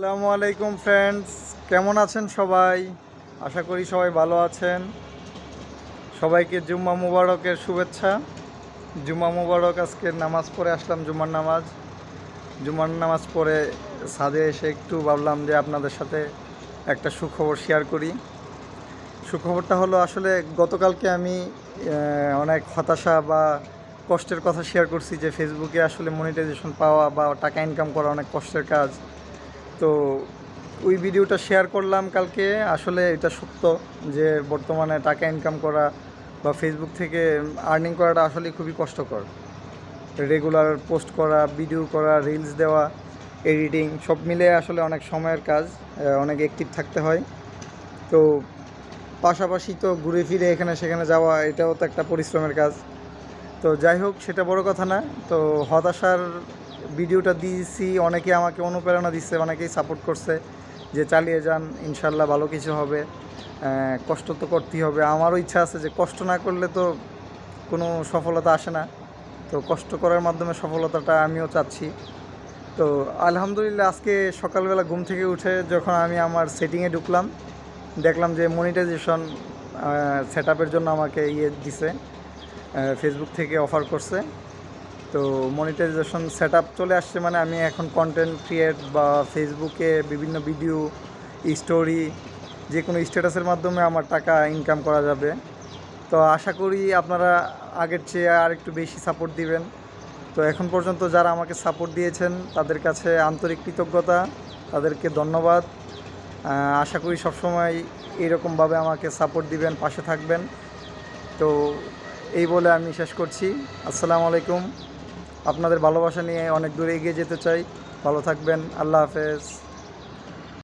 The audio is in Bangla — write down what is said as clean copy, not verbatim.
আসসালামু আলাইকুম ফ্রেন্ডস, কেমন আছেন সবাই? আশা করি সবাই ভালো আছেন। সবাইকে জুম্মা মুবারকের শুভেচ্ছা। জুম্মা মুবারক। আজকে নামাজ পড়ে আসলাম, জুম্মার নামাজ পড়ে ছাদে এসে একটু ভাবলাম যে আপনাদের সাথে একটা সুখবর শেয়ার করি। সুখবরটা হলো, আসলে গতকালকে আমি অনেক হতাশা বা কষ্টের কথা শেয়ার করছি যে ফেসবুকে আসলে মনিটাইজেশন পাওয়া বা টাকা ইনকাম করা অনেক কষ্টের কাজ। তো ওই ভিডিওটা শেয়ার করলাম কালকে। আসলে এটা সত্য যে বর্তমানে টাকা ইনকাম করা বা ফেসবুক থেকে আর্নিং করাটা আসলে খুবই কষ্টকর। রেগুলার পোস্ট করা, ভিডিও করা, রিলস দেওয়া, এডিটিং সব মিলে আসলে অনেক সময়ের কাজ, অনেক অ্যাক্টিভ থাকতে হয়। তো পাশাপাশি তো ঘুরে ফিরে এখানে সেখানে যাওয়া, এটাও তো একটা পরিশ্রমের কাজ। তো যাই হোক, সেটা বড় কথা না। তো হতাশার ভিডিওটা দিয়েছি, অনেকে আমাকে অনুপ্রেরণা দিচ্ছে, অনেকেই সাপোর্ট করছে যে চালিয়ে যান, ইনশাল্লাহ ভালো কিছু হবে। কষ্ট তো করতেই হবে। আমারও ইচ্ছা আছে যে কষ্ট না করলে তো কোনো সফলতা আসে না। তো কষ্ট করার মাধ্যমে সফলতাটা আমিও চাচ্ছি। তো আলহামদুলিল্লাহ, আজকে সকালবেলা ঘুম থেকে উঠে যখন আমি আমার সেটিংয়ে ঢুকলাম, দেখলাম যে মনিটাইজেশন সেট আপের জন্য আমাকে দিছে, ফেসবুক থেকে অফার করছে। তো মনিটাইজেশন সেট আপ চলে আসছে, মানে আমি এখন কন্টেন্ট ক্রিয়েট বা ফেসবুকে বিভিন্ন ভিডিও, স্টোরি, যে কোনো স্ট্যাটাসের মাধ্যমে আমার টাকা ইনকাম করা যাবে। তো আশা করি আপনারা আগের চেয়ে আর একটু বেশি সাপোর্ট দিবেন। তো এখন পর্যন্ত যারা আমাকে সাপোর্ট দিয়েছেন তাদের কাছে আন্তরিক কৃতজ্ঞতা, তাদেরকে ধন্যবাদ। আশা করি সবসময় এইরকমভাবে আমাকে সাপোর্ট দিবেন, পাশে থাকবেন। তো এই বলে আমি শেষ করছি। আসসালামু আলাইকুম। আপনাদের ভালোবাসা নিয়ে অনেক দূরে এগিয়ে যেতে চাই। ভালো থাকবেন। আল্লাহ হাফেজ।